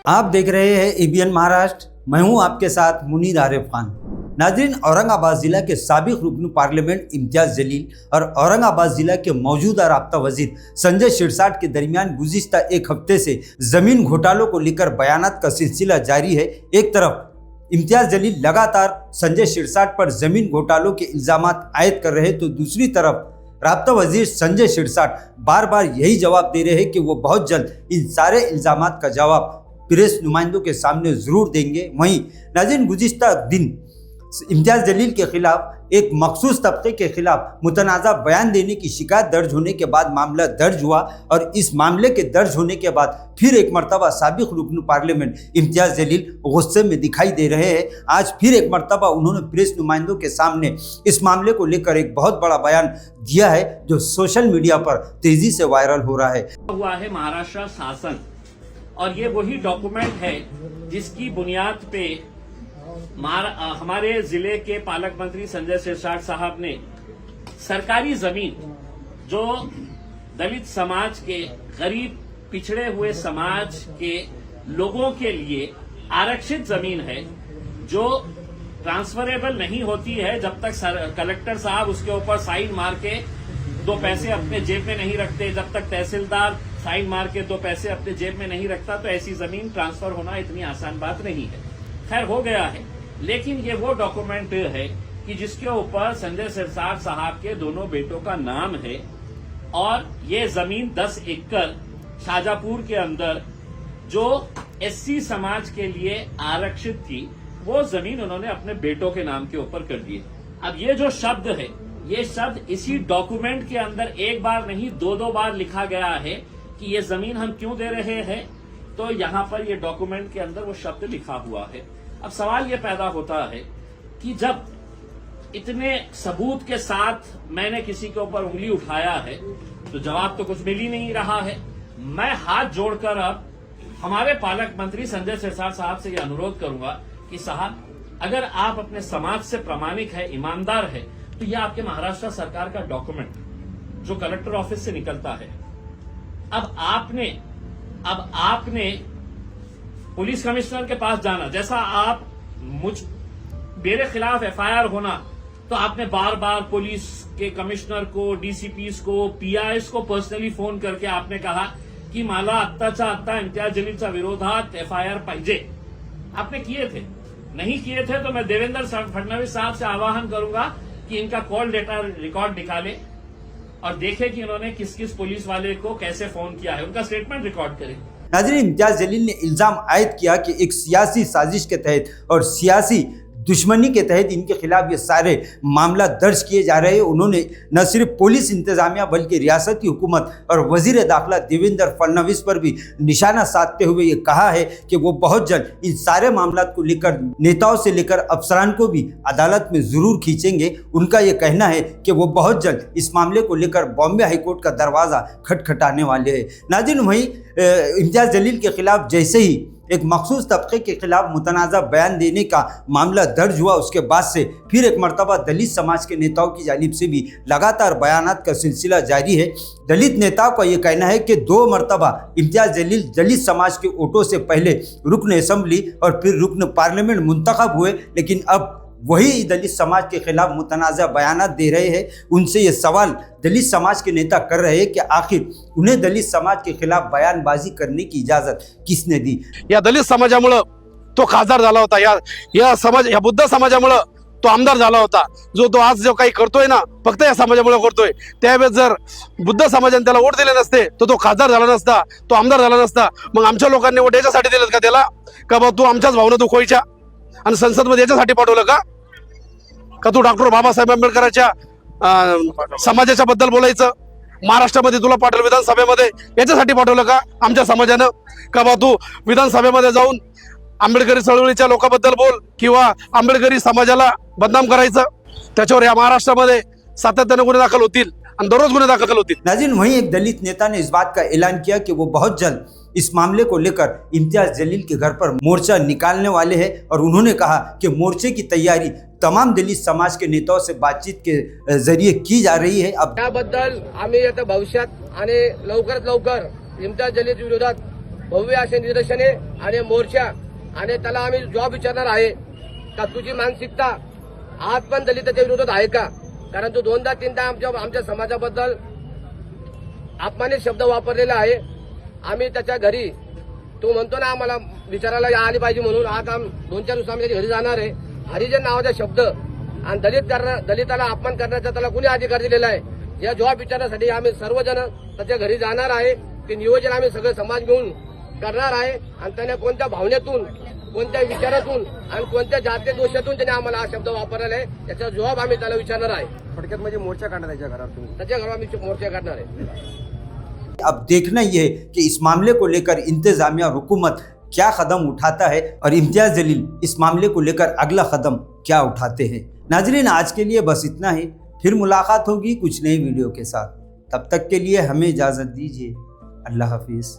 आप देख रहे हैं एबीएन महाराष्ट्र। मैं हूं आपके साथ मुनीर आरिफ खान। नाज़रीन, औरंगाबाद जिला के साबिक रुकन पार्लियामेंट इम्तियाज जलील और औरंगाबाद जिला के मौजूदा राब्ता वजीर संजय शिरसाट के दरमियान गुज़िश्ता एक हफ्ते से जमीन घोटालों को लेकर बयानात का सिलसिला जारी है। एक तरफ इम्तियाज जलील लगातार संजय शिरसाट पर जमीन घोटालों के इल्जामात आयद कर रहे, तो दूसरी तरफ राब्ता वजीर संजय शिरसाट बार बार यही जवाब दे रहे हैं कि वो बहुत जल्द इन सारे इल्जामात का जवाब प्रेस नुमाइंदों के सामने जरूर देंगे। वहीं नाज़रीन, गुज़िश्ता दिन इम्तियाज जलील के खिलाफ एक मखसूस तबके के खिलाफ मुतनाज़ा बयान देने की शिकायत दर्ज होने के बाद मामला दर्ज हुआ और इस मामले के दर्ज होने के बाद फिर एक मरतबा साबिक रुकन पार्लियामेंट इम्तियाज जलील गुस्से में दिखाई दे रहे हैं। आज फिर एक मरतबा उन्होंने प्रेस नुमाइंदों के सामने इस मामले को लेकर एक बहुत बड़ा बयान दिया है, जो सोशल मीडिया पर तेजी से वायरल हो रहा है। हुआ है महाराष्ट्र शासन, और ये वही डॉक्यूमेंट है जिसकी बुनियाद पे हमारे जिले के पालक मंत्री संजय शिरसाट साहब ने सरकारी जमीन जो दलित समाज के, गरीब पिछड़े हुए समाज के लोगों के लिए आरक्षित जमीन है, जो ट्रांसफरेबल नहीं होती है जब तक कलेक्टर साहब उसके ऊपर साइन मार के दो पैसे अपने जेब में नहीं रखते, जब तक तहसीलदार साइन मार के दो पैसे अपने जेब में नहीं रखता, तो ऐसी जमीन ट्रांसफर होना इतनी आसान बात नहीं है। खैर, हो गया है, लेकिन ये वो डॉक्यूमेंट है कि जिसके ऊपर संजय शिरसाट साहब के दोनों बेटों का नाम है, और ये जमीन 10 एकड़ शाजापुर के अंदर जो एससी समाज के लिए आरक्षित थी, वो जमीन उन्होंने अपने बेटों के नाम के ऊपर कर दी। अब ये जो शब्द है, ये शब्द इसी डॉक्यूमेंट के अंदर एक बार नहीं दो बार लिखा गया है कि ये जमीन हम क्यों दे रहे हैं, तो यहां पर ये डॉक्यूमेंट के अंदर वो शब्द लिखा हुआ है। अब सवाल ये पैदा होता है कि जब इतने सबूत के साथ मैंने किसी के ऊपर उंगली उठाया है, तो जवाब तो कुछ मिल ही नहीं रहा है। मैं हाथ जोड़कर अब हमारे पालक मंत्री संजय शिरसाट साहब से यह अनुरोध करूंगा कि साहब, अगर आप अपने समाज से प्रामाणिक है, ईमानदार है, तो यह आपके महाराष्ट्र सरकार का डॉक्यूमेंट जो कलेक्टर ऑफिस से निकलता है, अब आपने पुलिस कमिश्नर के पास जाना, जैसा आप मेरे खिलाफ एफआईआर होना, तो आपने बार बार पुलिस के कमिश्नर को, डीसीपीस को, पीआईएस को पर्सनली फोन करके आपने कहा की मला आत्ता इम्तियाज जलीलचा विरोधात एफआईआर पाहिजे। आपने किए थे, नहीं किए थे तो मैं देवेंद्र फडणवीस साहब से आह्वान करूंगा कि इनका कॉल डेटा रिकॉर्ड निकाले और देखे कि उन्होंने किस किस पुलिस वाले को कैसे फोन किया है, उनका स्टेटमेंट रिकॉर्ड करें। नाज़रीन, इम्तियाज जलील ने इल्जाम आयद किया कि एक सियासी साजिश के तहत और सियासी दुश्मनी के तहत इनके खिलाफ ये सारे मामला दर्ज किए जा रहे हैं। उन्होंने न सिर्फ पुलिस इंतजामिया बल्कि रियासती हुकूमत और वजीर दाखिला देवेंद्र फडणवीस पर भी निशाना साधते हुए ये कहा है कि वो बहुत जल्द इन सारे मामला को लेकर नेताओं से लेकर अफसरान को भी अदालत में जरूर खींचेंगे। उनका ये कहना है कि वो बहुत जल्द इस मामले को लेकर बॉम्बे हाईकोर्ट का दरवाज़ा खटखटाने वाले हैं। नाज़रीन, वहीं इम्तियाज जलील के खिलाफ जैसे ही एक मखसूस तबके के खिलाफ मुतनाज़ा बयान देने का मामला दर्ज हुआ, उसके बाद से फिर एक मरतबा दलित समाज के नेताओं की जानिब से भी लगातार बयानात का सिलसिला जारी है। दलित नेताओं का ये कहना है कि 2 मरतबा इम्तियाज जलील दलित समाज के वोटों से पहले रुकन असम्बली और फिर रुकन पार्लियामेंट मुंतखब हुए, लेकिन अब वही दलित समाज के खिलाफ मुतनाज़ा बयानात दे रहे हैं। उनसे ये सवाल दलित समाज के नेता कर रहे हैं कि आखिर उन्हें दलित समाज के खिलाफ बयानबाजी करने की इजाजत किसने दी। या दलित समाजामुळे तो खासदार झाला होता, या बुद्ध समाजामुळे तो आमदार झाला होता। तो आज जो काही करतोय ना, फक्त या समाजामुळे करतोय। त्यावेळेस जर बुद्ध समाजाने त्याला वोट दिले नसते, तो खासदार झाला नसता, तो आमदार झाला नसता। मग आमच्या लोकांनी वोट याच्यासाठी दिलेत का त्याला, का बा तू आमच्याच भावना दुखवायच्या आणि संसद मध्ये याच्यासाठी पाठवलं का तू डॉक्टर बाबासाहेब आंबेडकरांच्या समाजाच्या बद्दल बोलायचं, महाराष्ट्रामध्ये तुला पाठवलं विधानसभेमध्ये याच्यासाठी पाठवलं का आमच्या समाजानं, का बा तू विधानसभेमध्ये जाऊन आंबेडकरी चळवळीच्या लोकांबद्दल बोल किंवा आंबेडकरी समाजाला बदनाम करायचं। त्याच्यावर या महाराष्ट्रामध्ये सातत्याने गुन्हे दाखल होतील और दररोज गुन्हे दाखल होतील। नाज़रीन, वहीं एक दलित नेता ने इस बात का ऐलान किया कि वो बहुत जल्द इस मामले को लेकर इम्तियाज जलील के घर पर मोर्चा निकालने वाले हैं और उन्होंने कहा कि मोर्चे की तैयारी तमाम दलित समाज के नेताओं से बातचीत के जरिए की जा रही है। अब त्याबद्दल आम्ही आता भविष्यात आणि लवकरात लवकर इम्तियाज जलील विरोधात भव्य असे निदर्शने आणि मोर्चा आणि त्याला आम्ही जॉब विचारणार आहे का तुझी मानसिकता आज पण दलिताच्या विरोधात आहे का? कारण तू दोनदा तीनदा आमच्या समाजाबद्दल अपमानित शब्द वापरलेला आहे. आम्ही त्याच्या घरी तो म्हणतो ना आम्हाला विचारायला आली पाहिजे म्हणून आज 2-4 दिवस आम्ही त्याच्या घरी जाणार आहे. हरिजन नावाचा शब्द आणि दलिताला अपमान करण्याचा त्याला कुणी अधिकार दिलेला आहे? या जॉब विचारण्यासाठी आम्ही सर्वजण त्याच्या घरी जाणार आहे. ते नियोजन आम्ही सगळे समाज मिळून करणार आहे आणि त्याने कोणत्या भावनेतून, कोणत्या विचारातून आणि कोणत्या जातीय दोषातून त्याने आम्हाला हा शब्द वापरलेला आहे याचा जबाब आम्ही त्याला विचारणार आहे. थोडक्यात म्हणजे मोर्चा काढणार त्याच्या घरात तुम्ही? त्याच्या घरात आम्ही मोर्चा काढणार आहे. अब देखना ये है कि इस मामले को लेकर इंतजामिया और हुकूमत क्या कदम उठाता है और इम्तियाज जलील इस मामले को लेकर अगला कदम क्या उठाते हैं। नाजरीन, आज के लिए बस इतना ही। फिर मुलाकात होगी कुछ नई वीडियो के साथ। तब तक के लिए हमें इजाज़त दीजिए। अल्लाह हाफिज़।